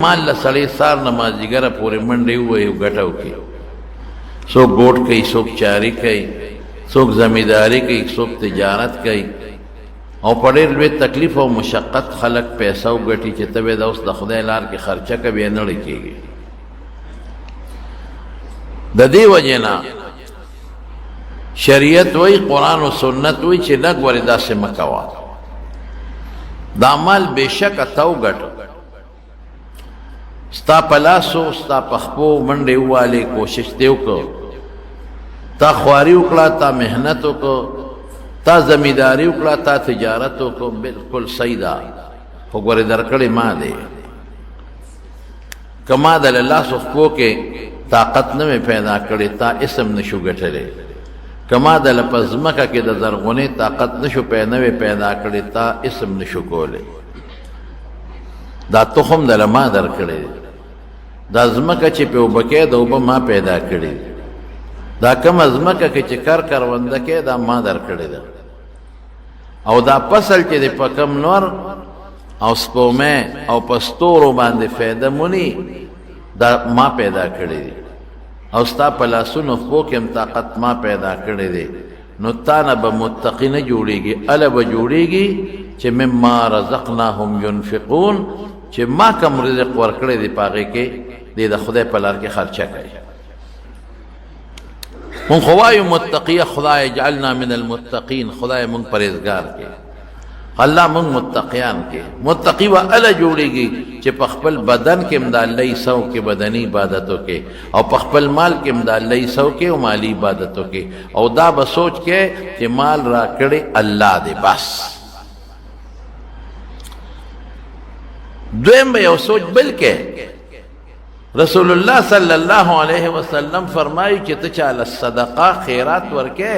مال له سړی سار نه مازدیګره پورې منډې ووهي او ګټه وکړي. څوک ګوټ کوي، څوک چاري کوي، څوک زمینداري کوي، څوک تجارت کوي، او په ډېر لوی تکلیف او مشقت خلک پیسه وګټي چې ته به دا اوس د خدای لار کې خرچه کوې، بیا نه کېږي. د دې وجې نه شریعت وایي، قرآن و سنت وایي چې لږ ورې داسې مه کوه. دا مال بېشکه ته وګټه، ستا په لاسو ستا په خپو منډې ووالې، کوشش دې وکړه، تا خواري وکړه، تا محنت وکړه، تا زمینداري وکړه، تا تجارت وکړه، بالکل صحیح ده، خو ګورې درکړې ما دی. که ما د له لاسو خپو کې طاقت نه مې پیدا کړې، تا اسم نشو ګټلی. که ما د له په ځمکه کې د زرغونې طاقت نشو نوې پیدا کړې، تا اسم نشو کولی. دا تخم د له ما درکړی، دا ځمکه چې پې اوبه کې د اوبه ما پیدا کړي، دا کومه ځمکه کې چې کرونده کې دا ما درکړې ده، او دا فصل چې دی په کم نور او سپومې او په ستورو باندې فایده مونی، دا ما پیدا کړی دی، او ستا په لاسونو خپو کې هم طاقت ما پیدا کړی دی. نو تا نه به متقي نه جوړېږي، اله به جوړېږي چې مما رزقناهم ينفقون، چې ما کم رزق ورکړی دی په هغې کې دی د خدای په لار کې خرچه کوي. مونږ خو وایو متقیه، خدای اجعلنا من المتقین، خدای مونږ پرهیزګار کې، الله مونږ متقیان کې. متقي به اله جوړېږي چې په خپل بدن کې هم د الله سو کې بدني عبادتو کې، او په خپل مال کې هم د الله سو کې او مالی عبادتو کې، او دا به سوچ کې چې مال را کړی الله دی بس. دویم به یو سوچ بل کې، رسول الله صلی الله علیه وسلم فرمایي چې ته چاله صدقه خیرات ورکې،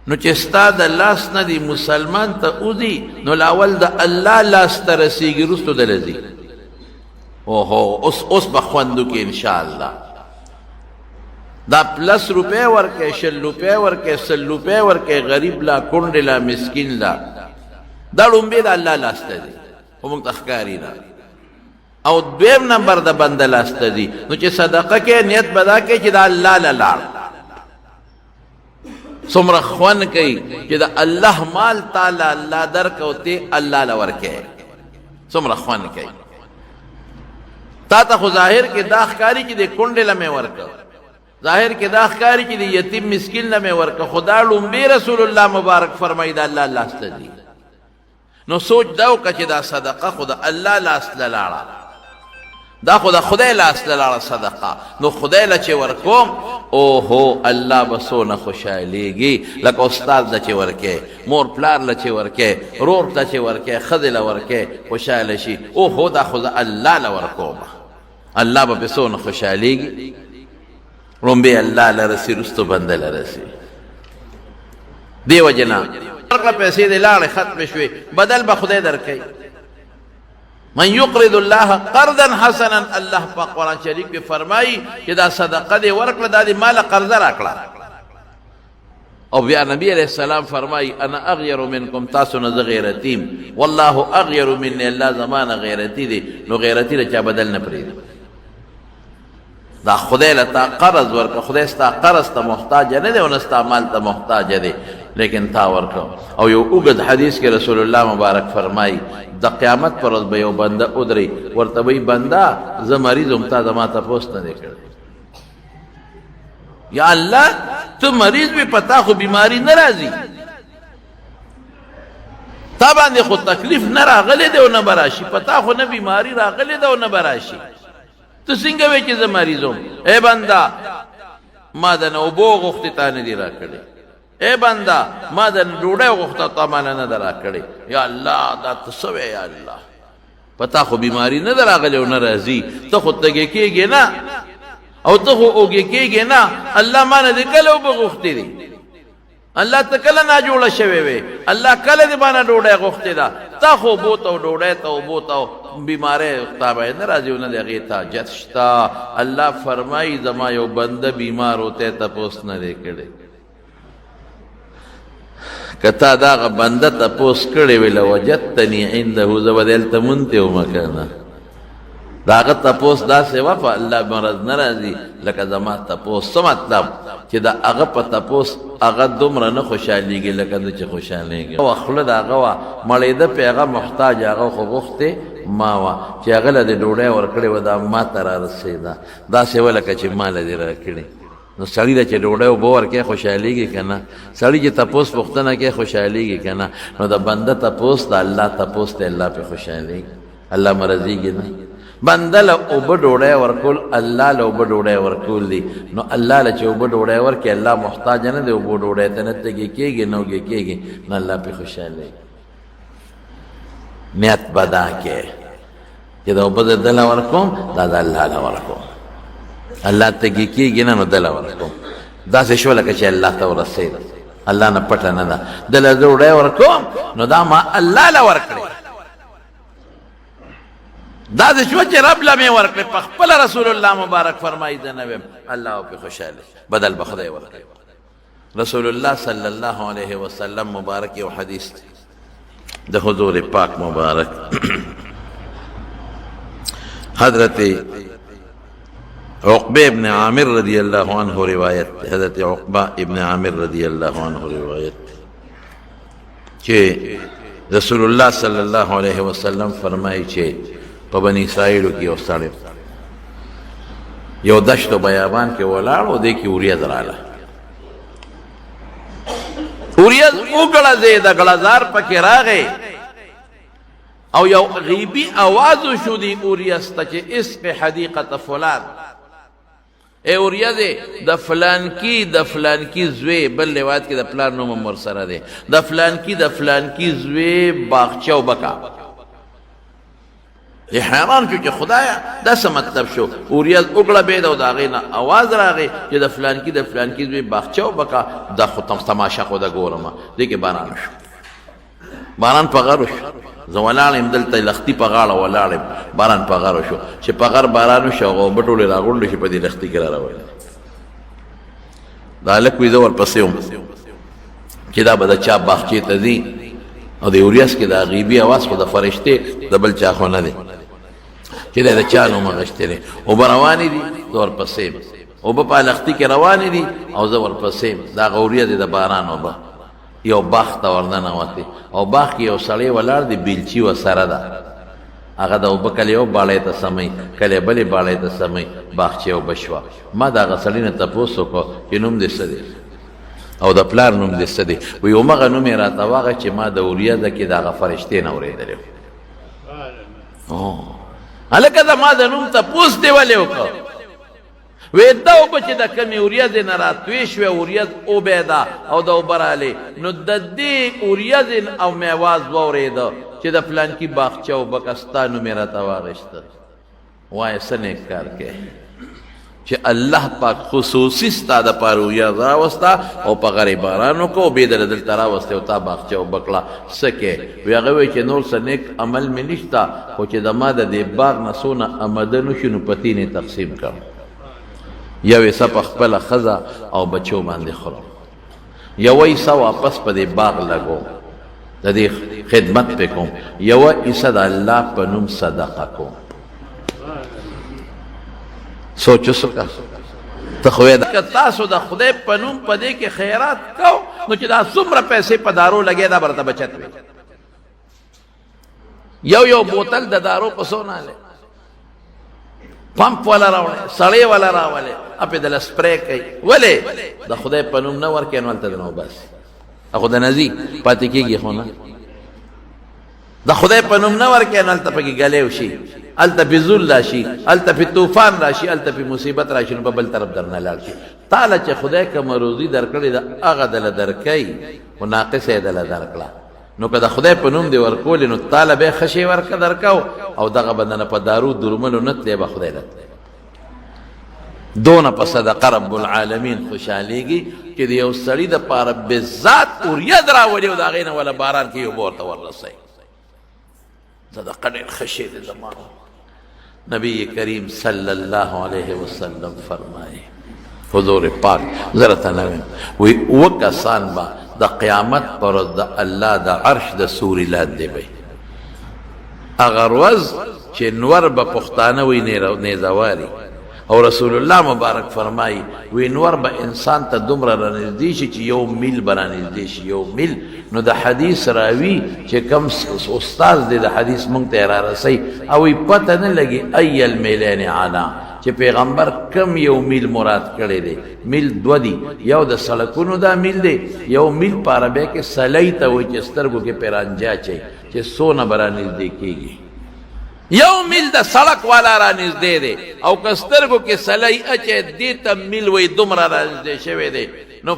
نو چې ستا د لاس نه دی مسلمان ته اوځي، نو لاول د الله لاس ته رسیږي، وروستو دله ځي. اوهو اوس به خوند وکړي انشاءالله. دا پلس روپۍ ورکې، 20 روپۍ ورکې، 100 روپۍ ورکې، غریب لا، کونډې لا، مسکین لا، دا لومبې د الله لاس ته دي، خو موږ ته ښکاري نه. او دویم نمبر د بنده لاس ته دي. نو چې صدقه کې نیت به دا کوي چې د الله له لاړ، څومره خوند کوي چې د الله مال تعالی الله درکو ته الله له ورکې، څومره خوند کوي. تا ته خو ظاهر کې دا ښکاري چې د کونډې له مې ورکه، ظاهر کې دا ښکاري چې د یتیم مسکین له مې ورکه، خو دا لومبې رسول الله مبارک فرمایي د الله لاس ته دي. نو سوچ دا وکړه چې دا صدقه خو د الله لاس له لاړه، دا خو د خدای لاس له لاړه صدقه. نو خدای له چې ورکوم، اوهو الله به څونه خوشحالېږي، لکه استاد له چې ورکې، مور پلار له چې ورکې، رور ته چې ورکې، ښځې له ورکې، خوشحاله شي. اوهو دا خو د الله له ورکوم، الله به پې څونه خوشحالېږي. لومبې الله له رسي، وروستو بنده له رسي. دې وجې نه ورکړه پیسې دې لاړې ختمې شوې، بدل به خدای درکوي. من یقرض الله قرضا حسنا، الله په قرآن شریف کې فرمایي چې دا صدقه دې ورکړه، دا دې ماله قرضه راکړه. او بیا نبی علیہ السلام فرمایي انا اغیر منکم، تاسو نه زه غیرتیم، والله اغیر مني، الله زمانه غیرتی دی. نو غیرتی له چا بدل نه پرېږدي. دا خدای له تا قرض ورکړه، خدای ستا قرض ته محتاج نه دی او نه ستا مال ته محتاج دی، لیکن تا ورکړه. او یو اوږد حدیث کې رسول الله مبارک فرمایي د قیامت پر ورځ به یو بنده ودرې، ورته وایي بنده زه مریض یم، تا زما تپوس نه دی کړی. یا الله ته مریض وې، پتا خو بیماری نه راځي، تا باندې خو تکلیف نه راغلی دی او نه به راشي، پتا خو نه بیماری راغلی ده او نه به راشي، ته څنګه وایې چې زه مریض یم؟ ای بنده ما د نه اوبو غوښتې تا نه دي راکړې، اے بنده ما د ډوډۍ غوښته تا ماله نه ده راکړې. یا الله دا ته څه وې؟ یا الله پتا خو بیماری نه ده راغلی او نه راځي، ته خو تږې کېږې نه او ته خو اوږې کېږې نه. الله ما نه دې کله اوبه غوښتې دي، الله ته کله ناجوړه شوې وې، الله کله دې ما نه ډوډۍ غوښتې ده، تا خو اوبو ته او ډوډۍ ته اوبو ته بیماری تا به نه راځي او نه د هغې ته حاجت شته. الله فرمایي زما یو بنده بیمار ہوتے تپوس نه دی کړی، کتا داغه بنده تپوس کړی وی لوجدتنی عنده زه به دلته مونتی ومه که نه داغه تپوس داسې وه په الله مرض نه راځي لکه زما تپوس څه مطلب چې د هغه په تپوس هغه دومره نه خوشحالېږي لکه ده چې خوشحالېږي خوله د هغه وه مړېده پې هغه محتاج هغه خو غوښتې ما وه چې هغه له دې ډوډۍ ورکړې وه دا ما ته را رسېده داسې وه لکه چې ما له دې راکړې نو سړي له چې ډوډۍ اوبه ورکوې خوشحالېږي که نه سړي چې تپوس پوښتنه کوي خوشحالېږي که نه نو د بنده تپوس د الله تپوس دی الله پې خوشحالېږي الله مرضېږي نه بنده له اوبه ډوډۍ ورکول الله له اوبه ډوډۍ ورکول دي نو الله له چې اوبه ډوډۍ ورکړي الله محتاج نه دی اوبه ډوډۍ ته نه تږي کېږي نه اوږې کېږي نو الله پې خوشحالېږي نیت به دا کې چې د اوبه د ده له ورکوم دا د الله له ورکوم الله تږي کېږي نه نو ده له ورکوم داسې شو لکه چې الله ته ورسېده الله نه پټه نه ده ده له ډوډۍ ورکوم نو دا ما الله له ورکړې دا د شو چې رب له مې ورکړې په خپله رسول الله مبارک فرمایي زه نه ویم الله پې خوشحاله بدل به خدای ورکړي رسول الله صلی الله علیه وسلم مبارک یو حدیث د حضور پاک مبارک حضرت عقبه ابن عامر رضی اللہ عنہ روایت حضرت عقبہ ابن عامر رضی اللہ عنہ روایت کہ رسول اللہ صلی اللہ علیہ وسلم فرمائی چھے پا بنی اسرائیلو کی او ساڑے یو دشت و بیابان کے ولاړو دیکھی اوریز رالا اوریز اگڑا زیدہ گڑازار پکی راگے او یو غیبی آوازو شو دی اوریز تا چھے اسق حدیقت فلان اے اوریز د فلان کی زوی بل روایت کی د پلان نوم مرسره دی د فلان کی زوی باغچه و بکا یہ حیران شو چې خدایا دا څه مطلب شو اوریز اگړه بید او دا غینا آواز راغی چې د فلان کی زوی باغچه و بکا دا خود تماشا خود گورما دیکھ باران شو باران پا غرو شو زولالم دلته لختی په غاړه ولاړم باران په غاړه شو چې په غر باران شو او بټولې راغونډې شي په دې لختی کې راوړل دا لک وی زور پسې وم چې دا به د چا باغچې ته ځي او د اوریاس کې دا غیبي اواز خو د فرشته د بل چا خو نه دی چې دا د چا نوم غشتره او روانې دي زور پسې او په لختی کې روانې دي او زور پسې دا غوریا دي د باران او یو باغ ته ورننوتې او باغ کې یو سړی ولاړ دی بیلچي ورسره ده هغه د اوبه کله یو باړۍ ته سمئ کله بلې باړۍ ته سمئ باغچې اوبه شوه ما د هغه سړي نه تپوس وکړو چې نوم دې څه دی او د پلار نوم دې څه دی وایي همغه نوم یې راته واغه چې ما د اوریازه کې د هغه فرشتې نه اورېدلی هلکه زما د نوم تپوس دې ولې وکړه وی دا اوبه چې د کمې اوریازې نه راتوی شوې اوریاز اوبه ده او د اوبه رالې نو د دې اوریازې او مې اواز واورېده چې د فلانکي باغچه اوبه که ستا نوم یې راته واخېسته وایه څه نیک کار کوې چې الله پاک خصوصي ستا دپاره اوریاز راوسته او په غرې باران وکړه او بې دله دلته راوستې او تا باغچه اوبه کړه څه کوې وی هغه وایي چې نور څه نیک عمل مې نشته خو چې د ما د دې باغ نه څونه امده نه شي نو په تینې تقسیم کړم یو ایسا پا خپل خزا او بچو باندې خورم یو ایسا واپس پا دی باغ لگو دا دی خدمت پہ کم یو ایسا دا اللہ پا نم صدقہ کم سوچو سکا تخوید تاسو دا خدای پا نم پا دی که خیرات کو نو چی دا سمر پیسے پا دارو لگے دا برتا بچت وی یو بوتل دا دارو پا سونا لے پمپ والا راوړی سړی والا راولې اپې دله سپری کوي ولې د خدای په نوم نه ورکوي نو هلته د نه وباسي خو د نځي پاتې کېږي خو نه د خدای په نوم نه ورکوي نو هلته پکې ګلی شي هلته پې زول راشي هلته پې طوفان راشي هلته پې مصیبت راشي نو په بل طرف در نه لاړ شي تاله چې خدای کومه روزي درکړې ده هغه دله درکوي خو ناقصه یې دله درکړه نو که د خدای په نوم دی ورکولې نو تاله بیا ښه شی ورکه درکو او دغه به نه په دارو درملو نه تلی به خدای راتلی دونه په صدقه رب العالمین خوشحالېږي چې د یو سړي دپاره بذات اوریاد راولي او د هغې نه وله باران کې یو به ورته وررسوي صدقه ډېر ښه شی دی زما نبی کریم صلی الله علیه وسلم فرمایي حضور پاک زه راته نه ویم وایي اووه کسان به د قیامت پر د الله د عرش د سوري لاندې وي هغه ورځ چې نور به پښتانه وي نیزواري او رسول الله مبارک فرمایي وی نور به انسان ته دومره رانږدې شي چې یو میل به رانږدې شي یو میل نو د حدیث راوي چې کم استاد دی د حدیث مونږ ته را رسوي او یې پته نه لګي ای المیلین عنا چې پیغمبر کم یو میل مراد کړی دی میل دو دی یو د سړکونو دا میل دی یو میل په عربی کې سلی ته وایي چې سترګو کې پیرانجا چي چې څونه به رانږدې کېږي یو میل د سړک والا رانږدې دی او که سترګو کې سلی اچي دې ته میل وایي دومره رانږدې شوی دی نو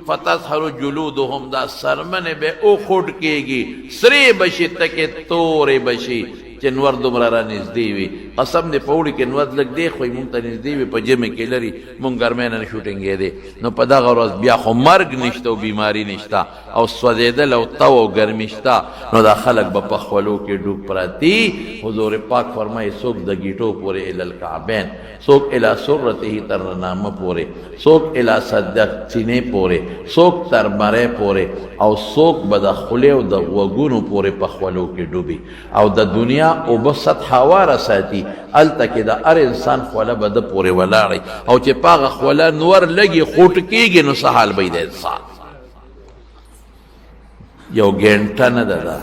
فتظهر جلودهم دا سرمنې به اوخوټ کېږي سرې بشي تکې تورې بشي چې نور دومره رانږدې وي قسم دې په اوړي کې نور لږ دی خو یې مونږ ته نږدې وي په ژمي کې لري مونږ ګرمۍ نه نشو ټینګېدی نو په دغه ورځ بیا خو مرګ نشته او بیماري نشته او سوځېدل او تو او ګرمي شته نو دا خلک به په خولو کې ډوب پراتی حضور پاک فرمایي څوک د ګیټو پورې الی الکعبین څوک الی سرته تر نامه پورې څوک الی صدق سینې پورې څوک تر مرۍ پورې او څوک به د خولې او د غوږونو پورې په خولو کې ډوبي او د دنیا اوبه سطح هواره ساتي هلته کې د هر انسان خوله به ده پورې ولاړی او چې په هغه خوله نور لږې خوټ کېږي نو څه حال به د انسان یو ګنټه نه ده دا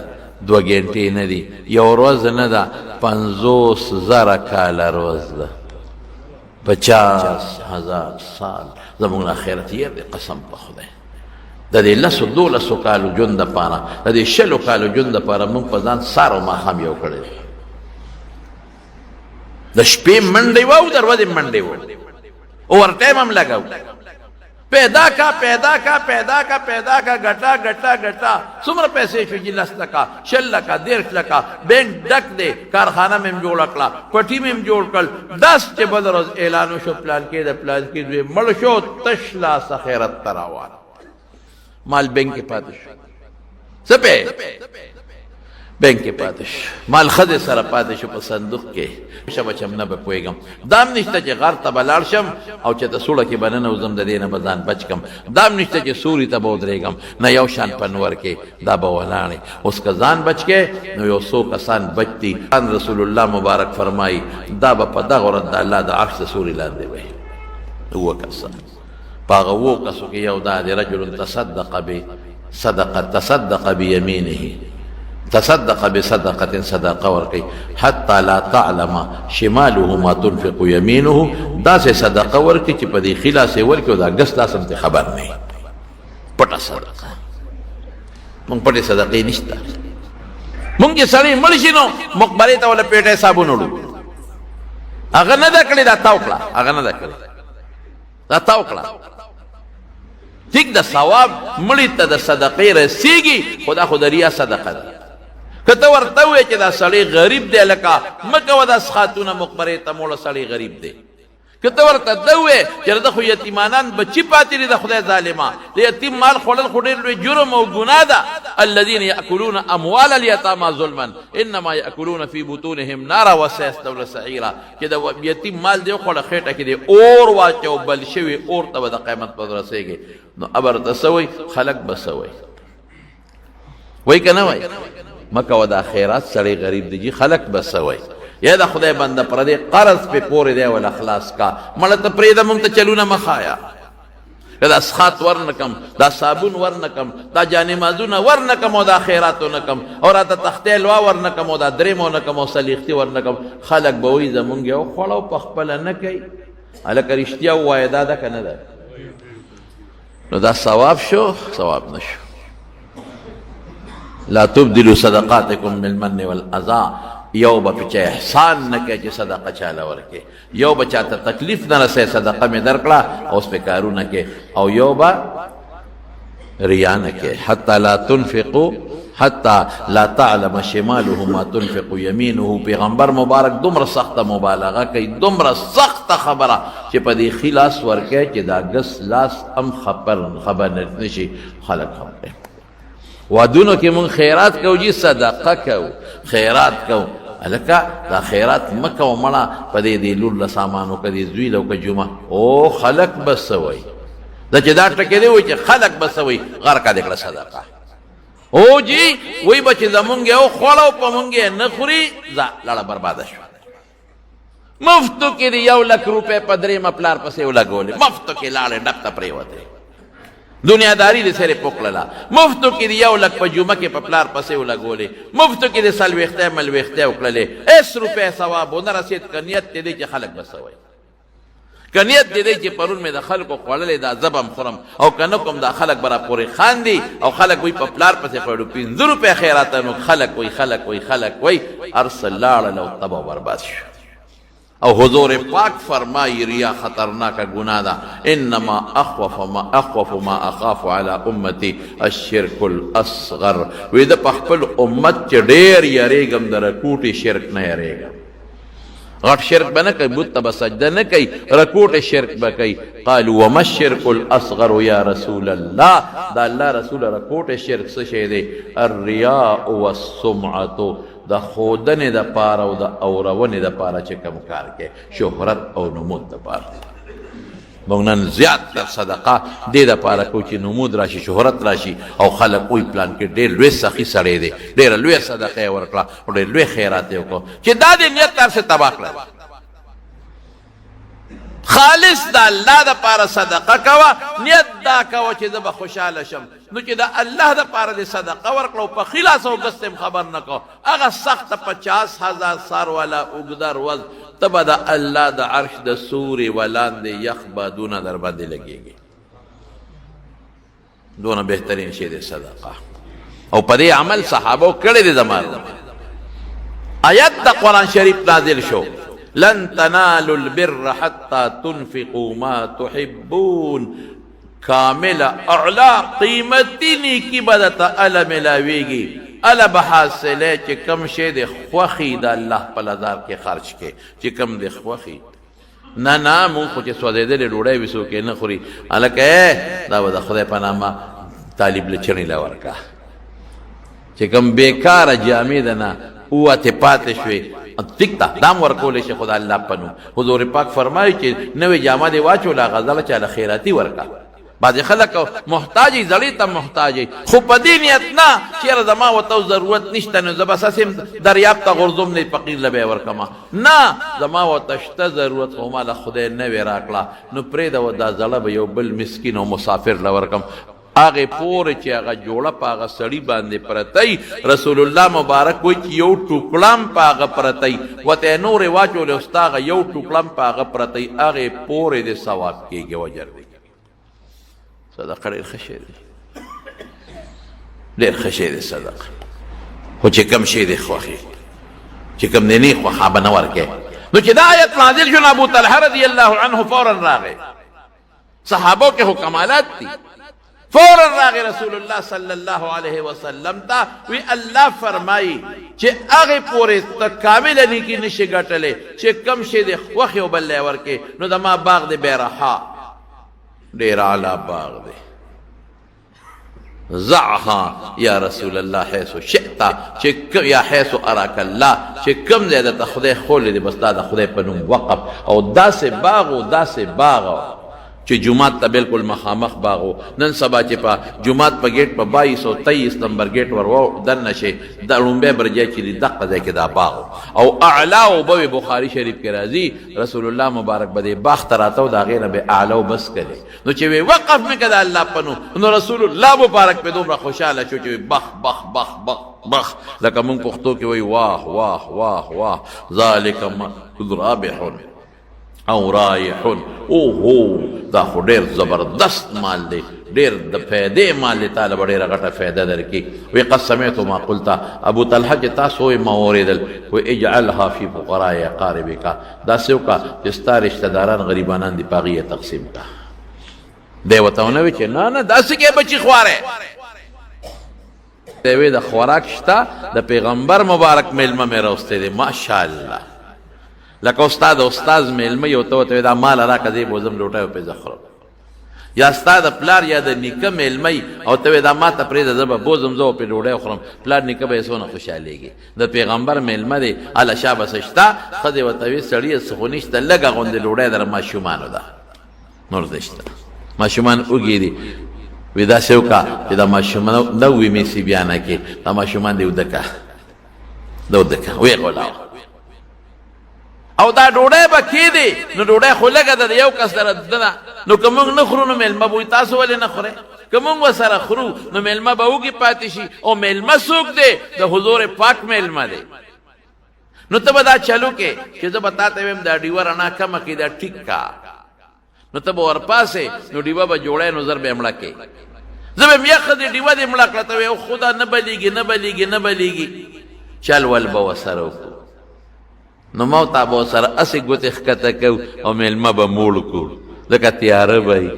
دوه ګنټې نه دي یو ورځ نه ده 50,000 کاله ورځ ده 50,000 سال زموږ آخرت یې دی قسم په خدای د دې 12 کالو ژوند دپاره د دې 20 کالو ژوند دپاره موږ په ځان سار او ماښام یو کړی د شپې منډې و او د ورځې منډې و اوور ټایم هم لګاو پیدا کا پیدا کا پیدا کا پیدا کا ګټه ګټه ګټه څومره پیسې شو چې 10 لکه 20 لکه 10 لکه بینک ډک دی کارخانه مې جوړ کړه پټي مې جوړ کړ 10 چې بل ورځ اعلان شو پلان کې د پلان کې دوی مړ شو تش لاس خیرت تراوان مال بینک کې پاتې شو سپه بینک کې پاتې شو مال خدای سره پاتې شو په صندوق کې شبه چم نه به پوهېږم دام نشته چې غر ته به لاړ شم او چې ته سوړه کې به ننوځم د دې نه به ځان بچ کم دام نشته چې سوري ته به ودرېږم نه یو شان په نور کې دا به ولاړې اوس که ځان بچ کې نو یو څو کسان بچ دي رسول الله مبارک فرمایي دا به په دغه ورځ د الله د عرش د سوري لاندې وي اووه کسان په هغه اووه کسو کې یو دا دی رجل تصدق بیمینه تصدق بصدقة صدقه ورکي حتى لا تعلم شماله ما تنفق يمينه دا سے صدقه ورکي چې په دې خلاص ورکي او دا ګس لاسم ته خبر نه پټه صدقه مونږ پټه صدقه نشته مونږ چې سړی مړ شي نو مقبره ته ولا پیټه صابون وړو هغه نه دا کړی دا تاوکړه هغه نه دا کړی دا تاوکړه ټیک د ثواب مړی ته د صدقې رسیږي خدا خو د ریا صدقه ده که ته ورته ووایې چې دا سړی غریب دی لکه مه کوه داس خاتونه مقبرې ته موړه سړی غریب دی که ته ورته ده ووایې چې د خو یتیمانان بچي پاتې دي د خدای ظالمه د یتیم مال خوړل خو ډېر لوی جرم او ګناه ده الذین یأکلون اموال الیتاما ظلما انما یأکلون فی بطونهم نارا وسیصلون سعیرا چې د یتیم مال دی وخوړه خېټه کې دی اور واچو بل شوي اور ته به د قیامت په ورځ رسېږي نو ابر ته څه وایي خلک به څه وایي وایي که نه وایي مه کوه دا خیرات سړی غریب دی جي خلک به څه وایي یا د خدای بنده پردې قرض پې پورې دی ولا خلاص کا مړه ته پرېږده مونږ ته چلونه مه ښایه که دا سخات ور نه کم دا صابون ور نه کم دا جانمازونه ور نه کم او دا خیراتو نه کم او راته تختې لوا ور نه کم او دا درېمو نه کم او سلیختي ور نه کم خلک به وایي زمونږ یو خوړه په خپله نه کوي هلکه رښتیا ووایه دا ده که نه ده نو دا ثواب شو ثواب نشو لا تبدلوا صدقاتكم بالمن والاذى یو به پچا احسان نه کوي چې صدقه چاله ورکړي یو به چاته تکلیف نه رسوي صدقه مې درکړه اوس پې کارونه کوي او یو به ریا نه کوي حتی لا تنفقوا حتی لا تعلم شماله ما تنفق یمینه پیغمبر مبارک دومره سخته مبالغه کوي دومره سخته خبره چې په دې ښي لاس ورکوي چې دا ګس لاس هم خبر نشي خلک هم کوي وادونو کې مونږ خیرات کوو جي صدقه کوو خیرات کوو هلکه دا خیرات مه کوه مړه په دې لور له سامانو که دې زوی له که جمعه او خلک به څه وایي دا چې دا ټکې دی وایي چې خلک به څه وایي غرقه دې کړه صدقه او جی وایي به چې زمونږ یې وخوړه او په مونږ یې نه خوري ځه لړه برباده شوه مفتو کې د 1 لک روپۍ په درېیمه پلار پسې ولګولې مفتو کې لاړې ډک ته پرېوتې دنیاداري د سره پوکړله مفتو کې د 1 لک په جمعه کې په پلار پسې ولګولې مفتو کې د څلوېښتۍ ملوېښتۍ وکړلې 1 روپۍ ثواب ونه رسېد که نیت دې دی چې خلک به څه وایي که نیت دې دی چې پرون مې د خلکو خوړلې دا زه به هم خورم او که نه کوم دا خلک به راپورې خاندي او خلک وایي په پلار پسې خوړو 15 روپۍ خیراته نو خلک وایي هر څه لاړل او تبه برباد شو او حضور پاک فرمائی ریا خطرناک گناہ دا انما اخوف ما اخاف على امتی الشرک الاصغر وی دا پخپل امت چه دیر یریگم در رکوٹ شرک نہ یریگم غٹ شرک بنا کئی بت بسجدہ نہ کئی رکوٹ شرک بکئی قالوا وما الشرک الاصغر یا رسول اللہ دا اللہ رسول رکوٹ شرک سشے دے الریاء والسمعت دا خودن دا پارا او دا اورون دا پارا چه کم کار کے شہرت او نمود دا پارا مونگنن زیاد تر صدقہ دے دا پارا کوچی نمود راشی شہرت راشی او خلق اوی پلان کے دیر لوی سخی سڑے دے دیر لوی صدقہ ورکلا اور دیر لوی خیراتے کو چه دا دے نیت تر سے تباک لے خالص دا اللہ دا پارا صدقہ کوا نیت دا کوا چه دا بخوشحال شم نو چه دا اللہ دا پارا دے صدقہ ورکلو پا خلاص و گستم خبر نکو اگا سخت 50,000 سار والا اگدر وز تب دا اللہ دا عرش دا سوری ولان دے یخبا دونا در بندے لگے گی دونا بہترین شید صدقہ او پا دے عمل صحابہ کڑے دے زمان آیت دا قرآن شریف نازل شو لن تنالوا البر حتى تنفقوا ما تحبون کامل اعلا قیمتی نیکی بدتا علا ملاویگی علا بحاصلے چی کم شید خوخی دا اللہ پلدار کے خرچ کے چی کم دے خوخی نا مون خوچے سوادے دے روڑے بسو کے نخوری علا کہ دا ودا خدای پناما طالب لچرنی لورکا چی کم بیکار جامی دنا اوہ تے پاتے شوی تکتا دام ورکولے شی خدا اللہ پنو حضور پاک فرمائی چی نوی جامع دے واچو لا غزال چالا خیراتی ورکا بعض خلق محتاجی زلیتا محتاجی خوب پا دینیتنا چیر زمان و تو ضرورت نشتا نو زبا ساسم دریاب تا غرزم نی فقیر لبے ورکما نا زمان و تشتا ضرورت خومالا خدای نوی راکلا نو پرید و دا ظلب یو بل مسکین و مسافر لورکم آگے پورے چی آگا جوڑا پا آگا سڑی باندے پرتائی رسول اللہ مبارک کوئی چی یو ٹوکلام پا آگا پرتائی و تے نور واچو لے استا آگا یو ٹوکلام پا آگا پرتائی آگے پورے دے ثواب کی گے وجر دے صدقہ دیر خشے دے دیر خشے دے صدقہ ہو چی کم شے دے خواہی چی کم دے نہیں خواہا بنور کے نو چی دا آیت نازل شن ابو طلحہ رضی اللہ عنہ فوراً راگے صحابوں کے حکمالات تھی فوراً راگے رسول اللہ صلی اللہ علیہ وسلم تا وی اللہ فرمائی چھے آگے پورے تک کامل نیکی نشے گٹلے چھے کم شے دے خوخی و بلے ورکے نو دا ما باغ دے بے رہا دیر علا باغ دے زعہا یا رسول اللہ حیث شئتا یا حیث اراک اللہ چھے کم دے دا خدای خول دے بس دا خدای پنم وقف او دا سے باغو چی جماعت تا بلکل مخامخ باغو نن سبا چی پا جماعت پا گیٹ پا 2223 نمبر گیٹ ورو دن نشے دا رنبے برجے چی دی دق دے کے دا باغو او اعلاو بوی بخاری شریف کے رازی رسول اللہ مبارک بدے باخ تراتاو دا غیر بے اعلاو بس کرے نو چی وی وقف میں کدا اللہ پنو نو رسول اللہ مبارک پہ دوم را خوشحالا چو چی وی بخ لکا من پختو کی وی واہ ذالک من رابحون او رائحون اوہو دا خو دیر زبردست مال دے دیر دا فیدے مال دے طالب دیر غٹا فیدہ در کی وی قد سمیتو ما قلتا ابو طلحہ جتا سوئی موردل وی اجعلها فی فقراء قاربی کا دا سیو کا جستا رشتہ داران غریبانان دی پاغی تقسیم کا دیوتاونوی چے نا دا سکے بچی خوارے دیوی دا خوراک شتا دا پیغمبر مبارک ملمہ میں روستے دے ماشاءاللہ لکه استاد میلمه یو ته دا مال راکه دی بوزم لوټایو په زخرو یا استاد پلار یا د نیکه میلمه او ته دا ماته پرې د زب بوزم زو په لوټای خورم پلار نیکه به سونه خوشاليږي د پیغمبر میلمه دی الا شابه سشتا خدای وتوی سړی سخونیشت لګه غوند لوټای در ما شومانو دا نور دشت ماشومان وږي دي وی داسې وکړه چې دا ماشومان نه وي میسي بیا نه کې دا ماشومان دې ودکه دا ودکه ویې غولاوه او دا ډوډۍ به کېدې نو ډوډۍ خو لږه ده د یو کس سره ده نو که موږ نه خورو نو میلمه به وي تاسو ولې نه خورئ که موږ ورسره خورو نو میلمه به وږي پاتې شي او میلمه څوک دی د حضور پاک میلمه دی نو ته به دا چلو کې چې زه به تا ته ویم دا ډیوه رڼا کمه کړي دا ټیک کا نو ته به ورپاسې نو ډیوه به جوړی نو زر به یې مړه کې زه به یم یخه دې ډیوه دې مړه کړه ته وی خدا نه بلیږي نه بلیږي نه بلیږي چل ول به ورسره وکړو نو ما تا به ورسره هسې ګوتې ښکته کوو او میلمه به موړ کړو ځکه تیاره به وي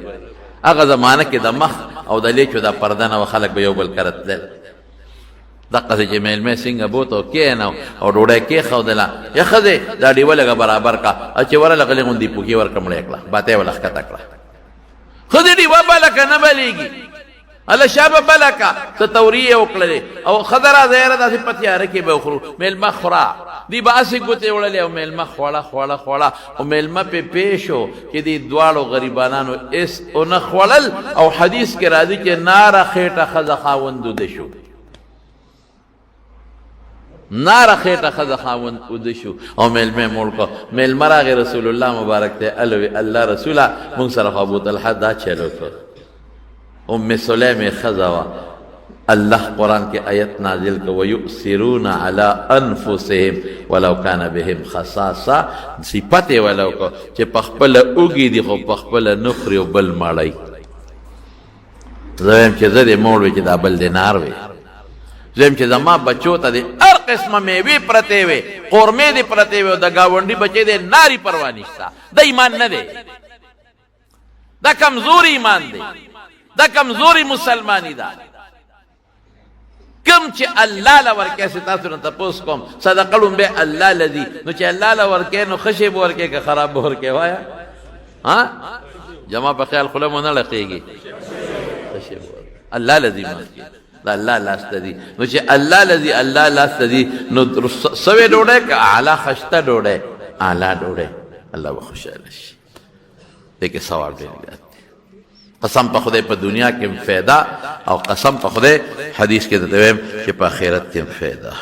هغه زمانه کې د مخ او د لیچو دا پرده نه و خلک به یو بل کره تلل دقسې چې میلمه څنګه بوت او کېنو او ډوډۍ کېښودله یا ښځې دا ډیوه لږه برابر کړه او چې ورله غلې غوندې پوکي ورکړه مړې کړه باتی یې وله ښکته کړه ښځې ډیوه بله که نه بلیږي الله شابه بله که څه توریې وکړلې او ښځه راځه یاره داسې په تیاره کې به وخورو میلمه خورا دی به هسې ګوتې وړلې او میلمه خوړه خوړه خوړه او میلمه پې پېښ و چې دې دواړو غریبانانو اس ونه خوړل او حدیث کې راځي چې ناره خېټه ښځه خاوند وده شو ناره خېټه ښځه خاوند وده شو او میلمه یې موړ کړه میلمه راغی رسول الله مبارک ته الوی الله رسوله مونږ سره خو ابوطلحه دا چل وکړ ام سلیم یې ښځه وه الله قرآن کې آیت نازل کو ويؤثرون على انفسهم ولو كان بهم خصاصه صفت یې ولو کو چې په خپله اوږي دي خو په خپله نه خوري او بل مړی زه وایم چې زه دې موړ وي چې دا بل دې نار وي زه وایم چې زما بچو ته دې هر قسمه میوې پرتې وې قورمې دې پرتې وې او د ګاونډي بچې دې ناري پروا نشته دا ایمان نه دی دا کمزوري ایمان دی دا کمزوري مسلمانی ده کم چې الله له ورکې سي تاسو نه تپوس کوم صدقه لومبې الله لذي نو چې الله له ورکې نو ښه شی به ورکې که خراب به ورکې وایه جما په خیال خوله مو نه لقېږي ښه شی به ورکې الله لذي مخکې د الله لاس ته دي نو چې الله لذي الله لاس ته دي نو سوې ډوډۍ که اعلی خشته ډوډۍ اعلی ډوډۍ الله به خوشحاله شي دې کې ثواب ډېر زیات قسم په خدای په دنیا کې هم فایده او قسم په خدای حدیث کې درته وایم چې په آخرت کې هم فایده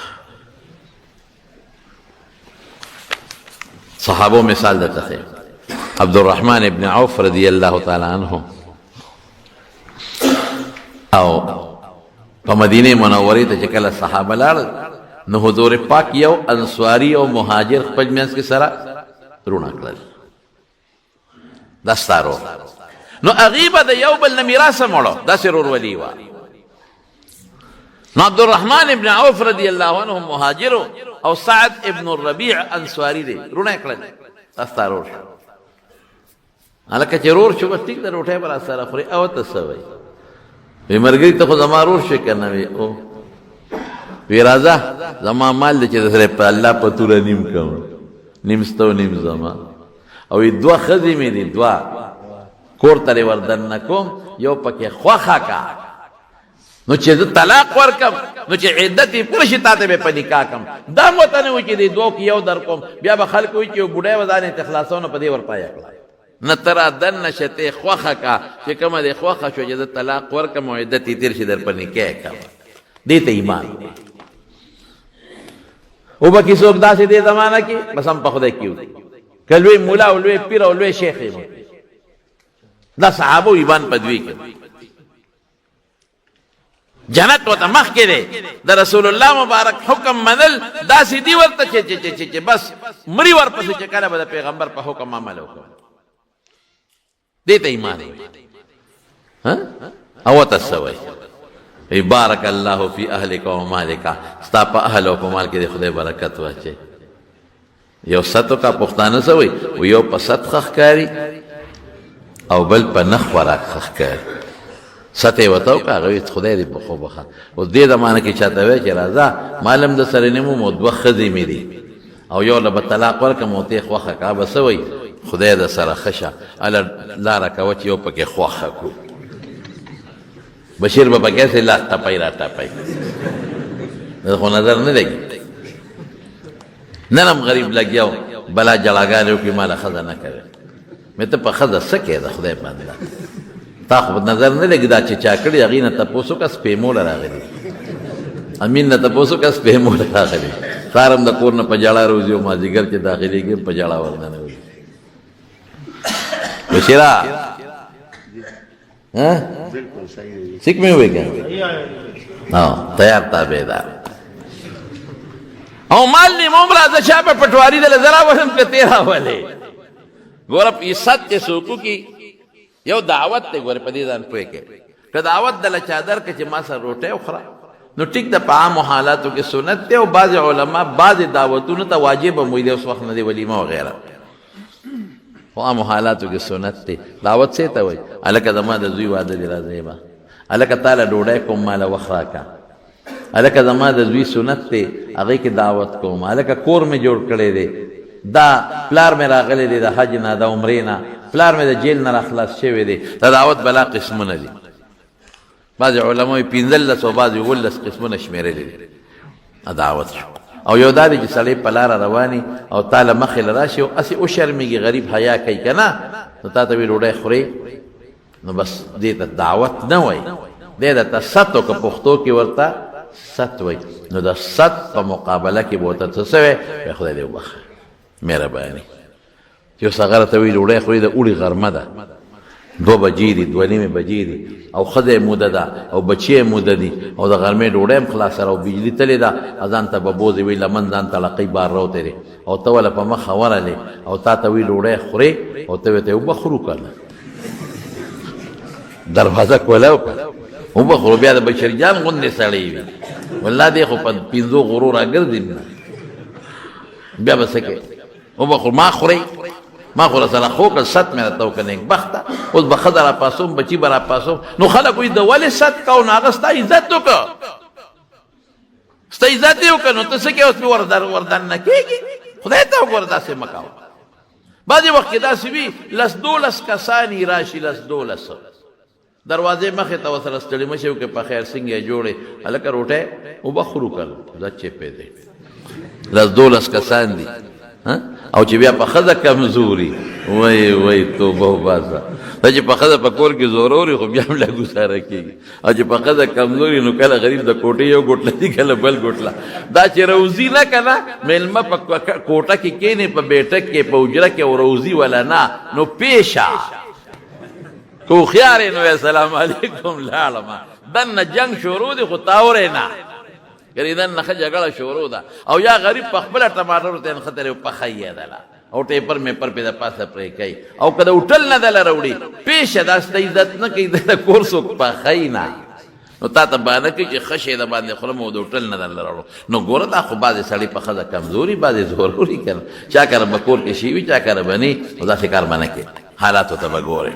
صحابو مثال درته ښیم عبدالرحمن ابن عوف رضی الله تعالی عنه او په مدینه منورې ته چې کله صحابه لاړل نو حضور پاک یو انصاري او مهاجر خپل منځ کې سره رونه کړل دا ستارو نو اغیبه د یو بل نه میراثه مړو داسې ورورولي وه نو عبدالرحمن ابن عوف رضی الله عنه مهاجرو او سعد ابن الربیع انصاري دی رونه یې کړل دا ستا رور شو هلکه چې رور شو بس ټیک ده روټۍ به راسره خوري او ته څه وایي وی ملګري ته خو زما رور شي که نه وي او وی راځه زما مال دی چې د سره په الله په توره نیم کوم نیم ستا و نیم زما او وی دوه ښځې مې دي دوه کور ته وردن نه کوم یو پکې خوښه کا نو چې زه طلاق ورکم نو چې عدت یې پوره شي تا ته به په نکاح کم دا م ورته نه وي چې دې دوو کې یو در کوم بیا به خلک وایي چې یو بوډۍ به ځان یې خلاصو نو په دې ورپایه کړه نه ته را دننه شه ته یې خوښه کا چې کومه دې خوښه شوه چې زه طلاق ورکم او عدت یې تېر شي در په نکاح کوم دې ته ایمان دی وبکې څوک داسې دې زمانه کې بس هم په خدای کې وي که لوی مولا او لوی پیر او لوی شیخ یې دا صحابو ایمان په دوی کې جنت ورته مخکې دی د رسول الله مبارک حکم منل داسې دي ورته چې بس مري ورپسې چې کله به د پیغمبر په حکم عمل وکړو دې ته ایمان او ته څه وایي بارک الله فی اهلک و مالک ستا په اهل او په مال کې د خدای برکت واچوي یو ستو کا پښتانه څه وایي یو په ست ښکاري او بل په نخ خوراک ښکاري ست یې ورته وکړه هغه وایي خدای دې بخو بخه اوس دې زمانه کې چاته وایي چې راځه معلم د سره نیمو مو دوه ښځې مې دي او یو له به طلاق ورکړم او ته یې خوښه کړه به څه وایي خدای د سره ښه شه هله لاره کوه چې یو پکې خوښه کړو بشیر به پکې سې لاس ټپی را ټپی خو نظر نه لګي نن هم غریب لګیا و بلا جړاګانې وکړي ما له ښځه نه کوې مې ته په ښځه څه کې د خدای بنده تا خو نظر نه لګي دا چې چا کړي هغې نه تپوس وکړه سپېموله راغلي امین نه تپوس وکړه سپېموله راغلي سهار هم د کور نه په ژړا روځي او مازدیګر چې داخلېږي هم په ژړا ورننوځي بشیرا سیک میں ہوئے کیا تیار تابعدار او مال نیم عمرہ دشا پہ پٹواری دل ذرا وزم کے تیرا والے گورا پیست کے سوکو کی یو دعوت تے گورا پدیدان پوئے کے کہ دعوت دل چادر کے چما سا روٹے اخرا نو ٹک دا پا عام حالاتو کے سنت تے او بعض علماء بعض دعوتو نتا واجب مویدے اس وقت ندے ولیمہ وغیرہ عام حالاتو کی سنت تے دعوت سے تا ہوئی الکا زمان دا زوی وعدہ دی رازیبا الکا تالا ڈوڑے کم مالا وخراکا الکا زمان دا زوی سنت تے اغی کی دعوت کم الکا کور میں جوڑ کرے دے دا پلار میں راغلے دے دا حجنا دا عمرینا پلار میں دا جیل نا راخلاص شوے دے دا دعوت بلا قسمنا دی بعض علماء پینزل لس و بعض ولس قسمنا شمیرے دے دعوت شو او یو دادی چې سړی په لاره رواني او تاله مخې له راشي او اسې وشرمېږي غریب حیا کوي که نه نو تا ته وي ډوډۍ خورې نو بس دې ته دعوت نه وایي دی درته ست که پښتو کې ورته ست وایي نو د ست په مقابله کې به ورته څه څه وایي خدای دې وبخښه مهرباني چې اوس هغه راته وایي ډوډۍ خورې د اوړي غرمه ده 2 بجې دي 2:30 بجې دي او ښځه موده ده او بچی موده دي او د غرمې ډوډۍ هم خلاصه او بجلي تلې ده اذان ته به بوځې وي لمن ځان ته لقۍ بار راوتی دی او ته وله په مخه ورلې او تا ته وي ډوډۍ خورې او ته ورته وبخورو که نه دروازه کوله وبخورو بیا د بشرجان غوندې سړی وي والله دی خو په 5 غرو راګرځي بیا به څه کوي وبخور ما خورئ ما خو رساله خو که ست مې راته وکړه نیکبخته اوس به ښځه راپاڅوم بچي به راپاڅوم نو خلک وایي د ولې ست کوو نو هغه ستا عزت وکړه ستا عزت یې وکړه نو ته څه کوې اوس مې وردننه کېږي خدای ته وګوره داسې مه کوه بعضې وخت کې داسې وي 10-12 کسان یې راشي 10-12 دروازې مخې ته ورسره ستړي مه شي وکړې په خیر څنګه یې جوړې هلکه روټۍ وبخورو که دا چپې دی 10-12 کسان دي او چې بیا په ښځه کمزوري وای توبه وباسه دا چې په ښځه په کور کې زوروري خو بیا هم لا ګزاره کېږي او چې په ښځه کمزوري نو کله غریب د کوټې یو ګوټله دي کله بل ګوټله دا چې روزي نه که نه میلمه په کوټه کې کښېنې په بیټک کې په حجره کې او روزي ولا نه نو پیشه که هوښیار یې نو السلام علیکم لاړمه دننه جنګ شروع دی خو تاورې نه ګریدن نخه جګړه شروع ده او یا غریب په خپله ټماټرو ته نښته دی پخی یې دله او ټیپر میپر پې د پاسه پرې کوي او که د هوټل نه دله راوړي پیشه دا سته عزت نه کوي د کور څوک پخی نه نو تا ته بانه کوي چې ښه شی د باندې خورم او د هوټل نه دله راوړو نو ګوره دا خو بعضې سړي په ښځه کمزوري بعضې زوروري که نه چا کره به کور کې شي وي چا کره به نه نو داسې کار به نه کوي حالاتو ته به ګورې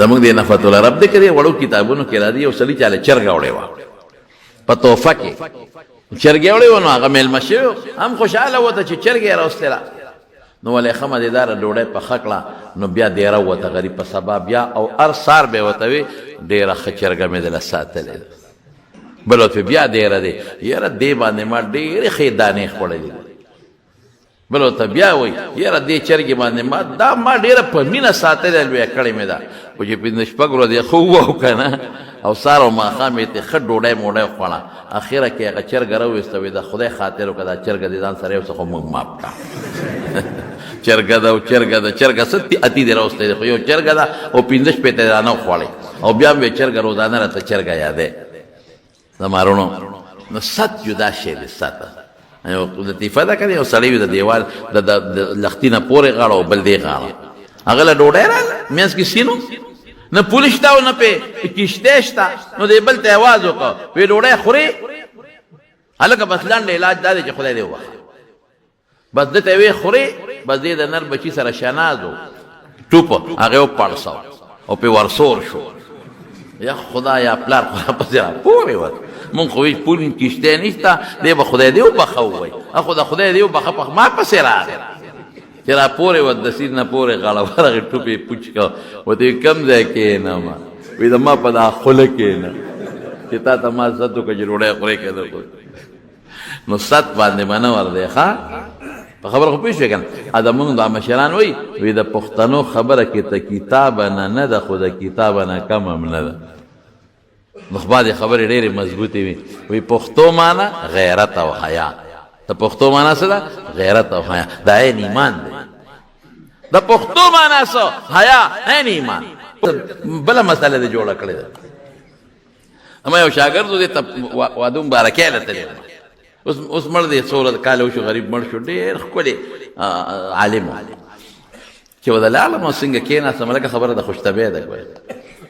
زموږ د نفت الرب دی که دی وړو کتابونو کې را دي یو سړي چاله چرګه وړې وه په تحفه کې چرګې وړې وه نو هغه میلمه شوی هم خوشحاله وته چې چرګې یې راوستله نو ولې ښه مزېداره ډوډۍ پخه کړه نو بیا دیره وته غریب په سبا بیا او هر سار به یې ورته وي ډېره ښه چرګه مې دله ساتلې ده بل ورته بیا دیره دی یاره دې باندې ما ډېرې ښې دانې خوړلې دي بل ورته بیا وایي یاره دې چرګې باندې دا ما ډېره په مینه ساتلې لویه کړې مې ده خو چې 5-6 ورځې ښه ووهو که نه او سار او ماښام یې ته ښه ډوډۍ موډۍ خوړه اخره کې هغه چرګه راویسته وي د خدای خاطر وکړه دا چرګه دې ځان سره یو څه خو موږ ماف کړه چرګه ده او چرګه ده چرګه څه اتي دې راوستی دی خو یو چرګه ده او 15-15 دانه وخوړې او بیا هم یې چرګه روزانه راته چرګه یادی زما وروڼو نو ست جدا شی دی ست یو لطیفه ده که یو سړی وي د دیوال د لختي نه پورې غاړه او بل دې غاړه هغه له ډوډۍ راغله منځ کې سینو نه پول شته او نه پې کشتۍ شته نو دې بل ته اواز وکړه وی ډوډۍ خورې هلکه بس لنډ علاج دا دی چې خدای دې وبخښه بس ده ته وی خورې بس دې د نر بچي سره شناز و ټوپ هغه وپړسو او پې ورسور شو یا خدایا پلار خو راپسې راپورې وت مونږ خو هېڅ پول کشتۍ نشته دی به خدای دې وبخښه ووایي خو د خدای دې وبخښه په ما پسې راغی چې را پورې وت د سید نه پورې غاړه ورغې ټوپ یې پوچ کړه ورته وي کم ځای کښېنم وایي د ما په دا خوله کښېنه چې تا ته ما ست وکړه چې ډوډۍ خورې کېده نو ست باندې به نه ور دی ښه په خبره خو پوه شوې که نه دا مونږ دا مشران وایي د پښتنو خبره کې ته کتابه نه ده خو د کتابه نه کم هم نه ده نو خو بعضې خبرې ډېرې مضبوطې وي وایي پښتو معنا غیرت او حیا د پښتو معنا څه ده غیرت او حیا دا عین ایمان دی د پښتو معنا څه حیا عین ایمان بله مسله دې جوړه کړې ده اما یو شاګرد و دې ته واده مبارکۍ له تللی اوس مړ دی څومره کاله وشو غریب مړ شو ډېر ښکلی عالم چې و د لاړم او څنګه کېناستم لکه خبره د خوشطبعۍ ده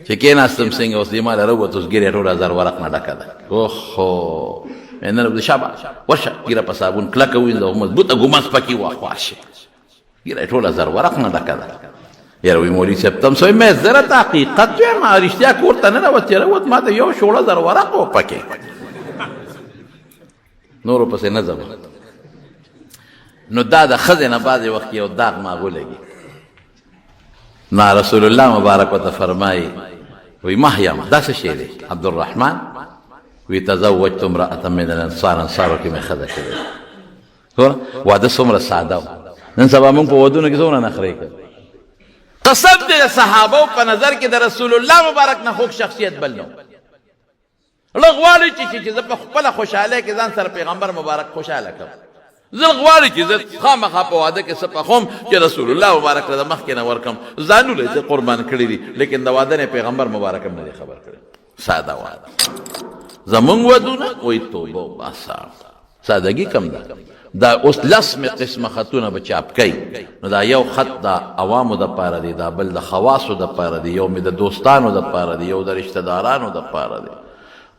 چې کېناستم څنګه اوس دې ما له راووت اوس ګیرې ټوله 1000 ورق نه ډکه ده اوهو نن شابه ورشه ګیره په صابون کلکه ووینځه او مضبوطه ګومس پکې واخوا شي ګیره ټوله 1000 ورق نه ډکه ده یاره وی مولوي صاحب ته هم څه مې زه راته حقیقت وایم رښتیا کور ته نه راوت چې راوت ما ته یو 16000 ورق و پکې نورو پسې نه ځم نو دا د ښځې نه بعضې وخت یو داغ ماغو لګي نو رسول الله مبارک ورته فرمایي وی محیم دا څه شی دی عبدالرحمن وی تزوجت امرأة من الانصار انصارو کې مې ښځه کړې ګوره واده څومره ساده و نن سبا موږ په ودونو کې څومره نخرې کوو قسم دی د صحابو په نظر کې د رسول الله مبارک نه خوږ شخصیت بل نو زه غواړم چې زه په خپله خوشحالۍ کې ځان سره پیغمبر مبارک خوشحاله کړم زه غواړم چې زه خامخا په واده کې څه پخوم چې رسول الله مبارک له مخکې نه ورکړم ځانونه یې قربان کړي دي لیکن د واده نه پیغمبر مبارک هم نه دی خبر کړی ساده واده زمونږ ودونه وایي توبه وباسه سادگی کم ده دا اوس لسمې قسمه خطونه به چاپ کوي نو دا یو خط د عوامو دپاره دی دا بل د خواصو دپاره دی یو مې د دوستانو دپاره دی یو د رشتهدارانو دپاره دی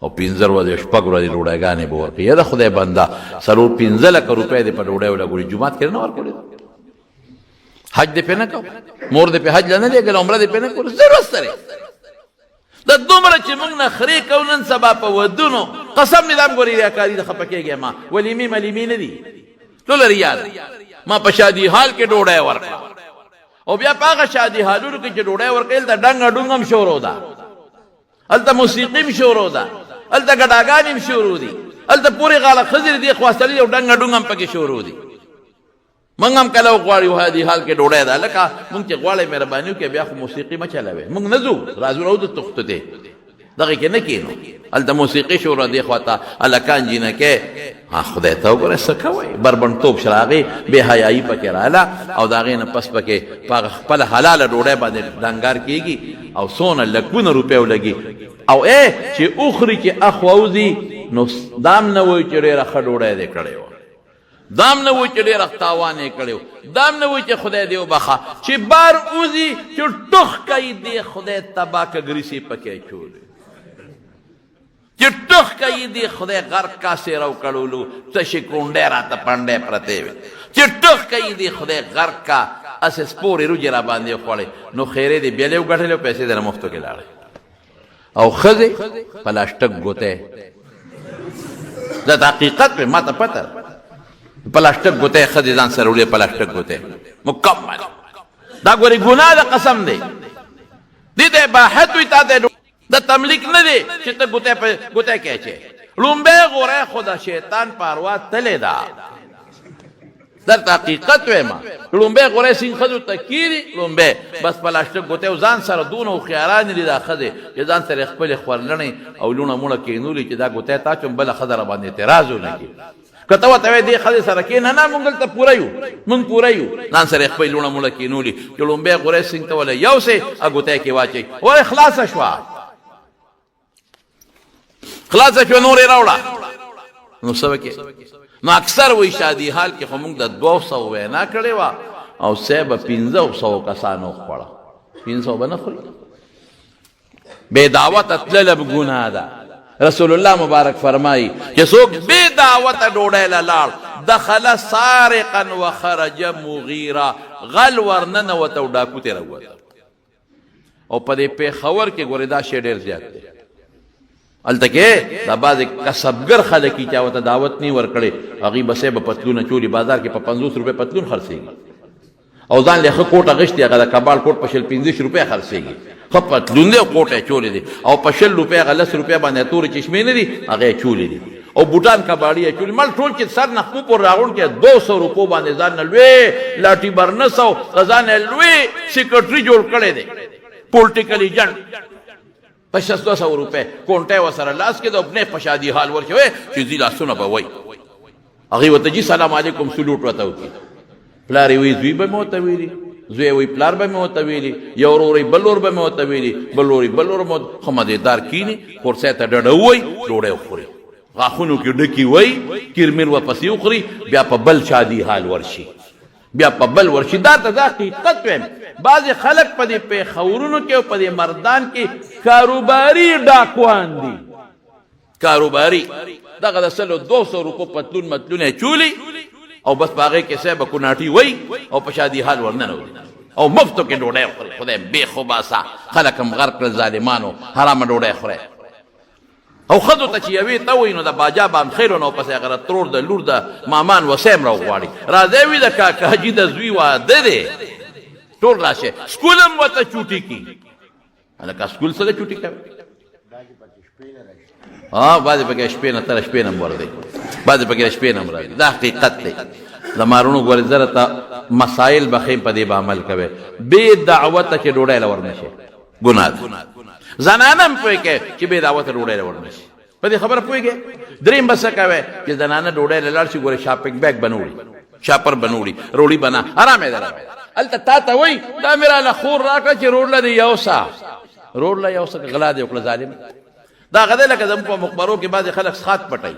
او 15 ورځې 6 ورځې ډوډۍ به ورکوي یا د خدای بنده 15 لکه روپۍ دې په ډوډۍ ولګولي جومات کې نه ورکولی حج دې پې نه کو مور دې پې حج له نه لېږله عمره دې پې نه کول ضرورت سره دا دومره چې موږ نخرې کوو نن سبا په ودونو قسم مې دا هم ګورې ریاکاري د خفه کېږې ما ولیمې ملیمې نه دي ټوله ریا ده ما په شادي حال کې ډوډۍ ورکړه او بیا په هغه شادي حالونو کې چې ډوډۍ ورکوي هلته ډنګه ډونګ هم شروع ده هلته موسیقي هم شروع ده هلته ګډاګانې هم شروع دي هلته پورې غاله ښځې دي خواستلي او ډنګه ډونګ هم پکې شروع دي موږ هم کله وغواړو هادي حال کې ډوډۍ ده لکه موږ چې غواړئ مهرباني وکړئ بیا خو موسیقي مه چلوئ موږ نه ځو راځو راوځو تختو دی دغې کې نه کښېنو هلته موسیقي شروع دې خوا ته هلکان جینکۍ خدای ته وګوره څه کوئ بربنډتوب شراغې بې حیایي پکې راله او د هغې نه پس پکې په هغه خپله حلاله ډوډۍ باندې ډنګار کېږي او څونه لکونه روپۍ ولګي او چې اخري چې اخوا وځي نو دام نه وایي چې ډېره ښه ډوډۍ دې کړې وه دام نه وایي چې ډېره تاوان یې کړی و دام نه وایي چې خدای دې وبخه چې بار وځي چې ټوخ کوي دې خدای تباه که ګریسې پکې اچولې چې ټوخ کوي دې خدای غرق کاسې راوکړولو تشې کونډۍ راته پنډۍ پرتې وې چې ټوخ کوي دې خدای غرق کا اسې سپورې روجې را باندې وخوړې نو خیرې دې بېلې وګټلې او پیسې دې نه مفتو کې لاړې او ښځې پلاسټک ګوتې دا حقیقت پې ما ته پته پلاسټک ګوتې ښځې ځان سره وړي پلاسټک ګوتې مکمل دا ګورې ګناه د قسم دی دې ته اباحت وي تا ته د تملیک نه دی چې ته ګوتې کې اچې لومبۍ غوری خو د شیطان په اروا تلې ده درته حقیقت وایم لومبۍ غوری سین ښځو ته کېږي لومبۍ بس پلاسټک ګوتې او ځان سره دونه هوښیاران دي دا ښځې چې ځان سره خپلې خورلڼې او لوڼه موڼه کېنولي چې دا ګوتې تا چوم بله ښځه را باندې اعتراض ونه کړي که ته ورته وایې دې ښځې سره کښېنه نه مونږ دلته پوره یو مونږ پوره یو ځان سره یې خپلې لوڼه موڼه کېنولي چې لومبۍ غوری سین ته وله یو سې ګوتۍ کې واچوي وایي خلاصه شوه خلاصه شوه نور یې راوړه نو څه وکړې نو اکثر وایي شادي حال کې خو موږ د 200 وینا کړې وه او سې به 500 کسانو خوړه 500 به نه خوري بې دعوته تلله به ګناه ده رسول الله مبارک فرمایي چې څوک بې دعوته ډوډۍ له لاړ دخل سارقا وخرج مغیرا غل ورننوته او ډاکو ترې راووته او په دې پېښور کې ګورې دا شی ډېر زیات دی هلته کې دا بعضې کسبګر خلک چې چا ورته دعوت نه ورکړې هغوی بسې به پتلونه چولي بازار کې په 50 روپۍ پتلون خرڅېږي او ځان له ښه کوټ اغوښتي هغه د کباړ کوټ په 15 روپۍ خرڅېږي ښه پتلون دی او کوټ یې چولې دي او په 20 روپۍ هغه 10 روپۍ باندې تورې چشمې نه دي هغه یې چولې دي او بوټان کباړي چول مل ټول چې سر نخمو پر راغون کې 200 روپو باندې ځان لوي لاټي برنسو خزانه لوي سیکریټري جوړ کړي دي پولیټیکل ایجنټ 500 روپے کونټه وسره لاس کې د خپل پشادي حال ورچوي چې زی لاسونه به وای هغه وته جی سلام علیکم سلوټ وته وکي پلاری وی زوی به موتویلی زوی وی پلار به موتویلی یو وروري بلور به موتویلی بلور مو خمدیدار کینی خورسه ته ډډوي ډوړې خوري غاخونو کې ډکی وای کیرمن و پسې خوري بیا په بل شادي حال ورشي بیا په بل ورشي دا ته حقیقت ویم بعض خلق په دې په خورونو کې او په دې مردان کې کاروباري ډاکوان دي کاروباري دغه د 200 روپو پتلون متلونه چولی او بس باغې کې سه به کوناټي وای او په شادي حال ورننه او مفتو کې ډوډۍ خوري خدای به خو باسا خلک هم غرق ظالمانو حرام ډوډۍ خوري او خدو ته چې یوې ته وای نو د باجا بام خیر نو پسې هغه ترور د لور د مامان وسیم راو غواړي راځي وی د کاکا حجی د زوی واده دی ټول راشه سکول هم وته چوټي کی الکه سکول سره چوټي کوي بعضې پکې شپې نه تر شپې نه هم ورځي بعضې پکې شپې نه هم راځي دا حقیقت دی د مارونو ګورې زره ته مسایل به ښیم په دې به عمل کوي بې دعوته چې ډوډۍ له ورنشي ګناه ده زنانه هم پوهېږي چې بې دعوته ډوډۍ له ورنشي په دې خبره پوهېږي درېیم به څه کوی چې زنانه ډوډۍ له لاړ شي ګورې شاپنګ بیګ به نه وړي شاپر به نه وړي روړي به نه ارامې ده هلته تا ته وایي دا مې راله خور راکړه چې روړ له دې یوسه روړ له یوسه که غلا دې وکړه ظالم دا غده لکه زموږ په مقبرو کې بعضې خلک سخات پټوي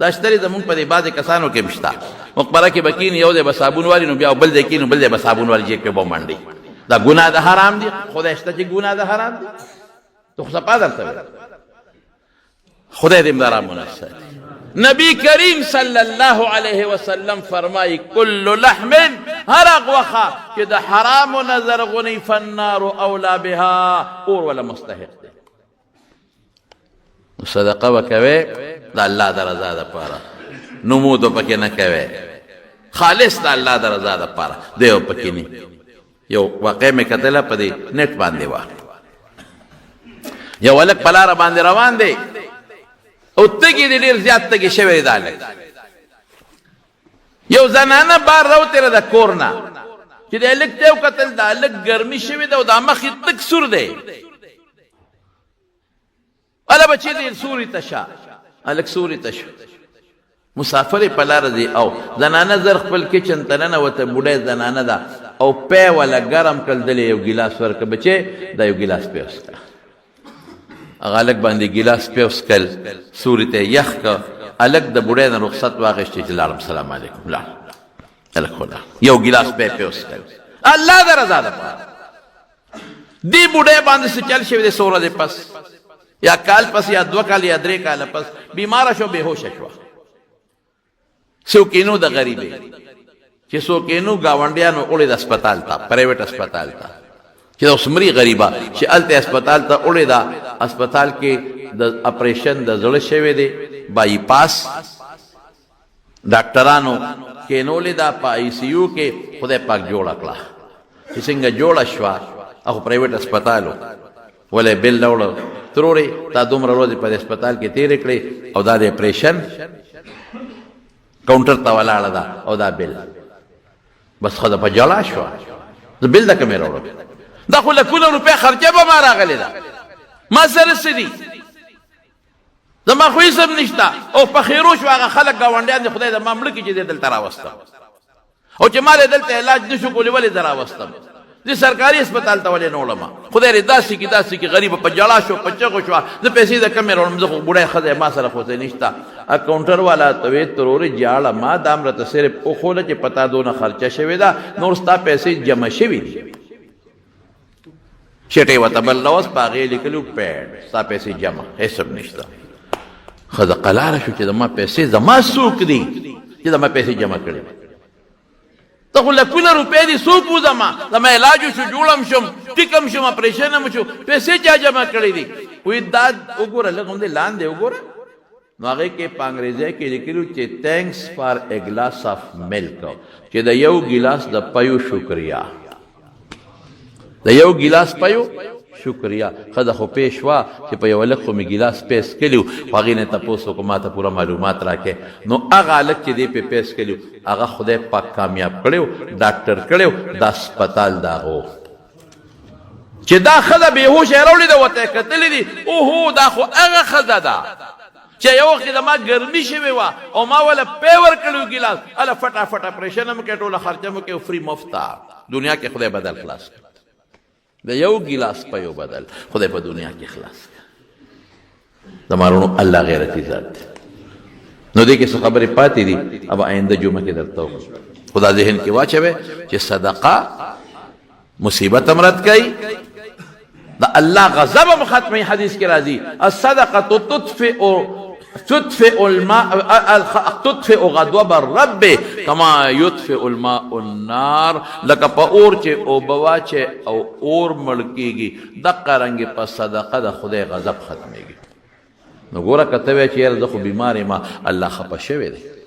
دا شتري زموږ په دې بعضې کسانو کې هم شته مقبره کې به کیني یو ځای به صابون والي نو بیا بل ځای کیني بل ځای به صابون والي جیب کې به منډي دا ګناه ده حرام دي خدای شته چې ګناه ده حرام دي تو خو صفا درته خدای دې امدارا مناسب نبی کریم صلی الله علیه وسلم فرمایي کل لحم هر غوخه چې د حرامو نه زرغونی فالنار اولا بها اور ولا مستحق دی صدقه وکوي د الله د رضا دپاره نمود پکې نه کوي خالص د الله د رضا دپاره دی پکې نه یو واقع مې کتله په دې نت باندې وه یو هلک په لاره باندې روان دی او تږي دی ډېر زیات تږي شوی دی دا هلک یو زنانه بار راوتېره د کور نه چې د هلک ته یې وکتل د هلک ګرمي شوې ده او دا مخ یې تک سور دی الا بچی دی سوری تشا الک سوری تشا مسافر په لار دی او زنانه زر خپل کچن تننه وته بوډۍ زنانه ده او پی ولا ګرم کړ دلې یو ګیلاس ورکه بچی دا یو ګیلاس پیوس کا هغه الک باندې ګیلاس پیوس کړ سوری ته یخ کا الک د بوډۍ نه رخصت واغشتي چې لاړم سلام علیکم لا الک خدا یو ګیلاس پیوس کړ الله د رضا ده دی بوډۍ باندې څه چل شوی دی سوره دې پس یا کال پس یا 2 کال یا 3 کال پس بیمار شو بهوش شو سوکینو د غریبې چې سوکینو گاونډیانو اولې د هسپتال ته پرایویټ هسپتال ته چې د عمرې غریبه چې الته هسپتال ته اولې دا هسپتال کې د اپریشن د زړه شوی دی بای پاس ډاکټرانو کینولې دا په آی سی یو کې خدای پاک جوړ کړه چې څنګه جوړ شو او پرایویټ هسپتالو ولې بل ډول تروري تا دومره ورځې په هسپتال کې تیرې کړې او دا د اپریشن کاونټر ته ولاړه ده او دا بل بس خدا په جلا شو د بل د کمې راوړو دا خو لکونه روپۍ خرچه به ما راغلې ده ما سره څه دي زما خو هېڅ نشته او په خیرو شو هغه خلک ګاونډیان دي خدای د ما مړه کړي چې دې دلته راوستم او چې ما دې دلته علاج نه شو کولی ولې زه راوستم زه سرکاري هسپتال ته ولې نه وړم خدای دې داسې کې غریب په جړا شو په چغو شو زه پیسې د کمې راوړم زه خو بوډۍ ښځه ما سره خو څه نشته کاونټر والا ته وې ترورې جاړه ما دا هم راته صرف وښوله چې پتا دونه خرچه شوې ده نور ستا پیسې جمع شوي دي شټې ورته بل لوس په هغې لیکلي پیډ ستا پیسې جمع هېڅ هم نشته ښځه قلاره شو چې زما پیسې زما څوک دي چې زما پیسې جمع کړي ته خو لکونه روپۍ دي څوک و زما علاج شو جوړم شم ټیکم شم اپریشن هم شو پیسې چا جمع کړي دي وایي دا وګوره لږ همدې لاندې وګوره نو هغې کې په انګریزۍ کې لیکلي چې تھینکس فار اے ګلاس آف ملک چې د یو ګیلاس د پیو شکریا د یو ګیلاس پیو شکریا ښځه خو پیش وه چې په یوه لږ خو مې ګیلاس پیس کلي و خو هغې نه تپوس وکړو ما ته پوره معلومات راکړې نو هغه هلک چې دی پې پیس کلي و هغه خدای پاک کامیاب کړی و ډاکټر کړی و دا سپتال د هغه و چې دا ښځه بېهوشه یې راوړې ده ورته یې کتلي دي اوهو دا خو هغه ښځه ده چې یو وخت د ما ګرمي شوې وه او ما وله پی ورکړی و ګیلاس هله فټه فټه اپریشن هم کوې ټوله خرچه مو کوې فري مفته دنیا کې خدای بدل خلاص کړ د یو ګیلاس په یو بدل خدای په دنیا کې خلاص کړ د مارونو الله غیرتي ذات دی نو دې کې څه خبرې پاتې دي اب آینده جمعه کې درته وکړو خدا ذهن کې واچوې چې صدقه مصیبت هم رد کوي د الله غضب هم ختمي حدیث کې راځي الصدقه تطفئ الماء تطفئ غضب الرب كما يطفئ الماء النار لکه په اور چې اوبه واچې او اور مړ کېږي دقه رنګې په صدقه د خدای غضب ختمېږي نو ګوره که ته وایې چې یاره زه خو بیمار یم الله خفه شوی دی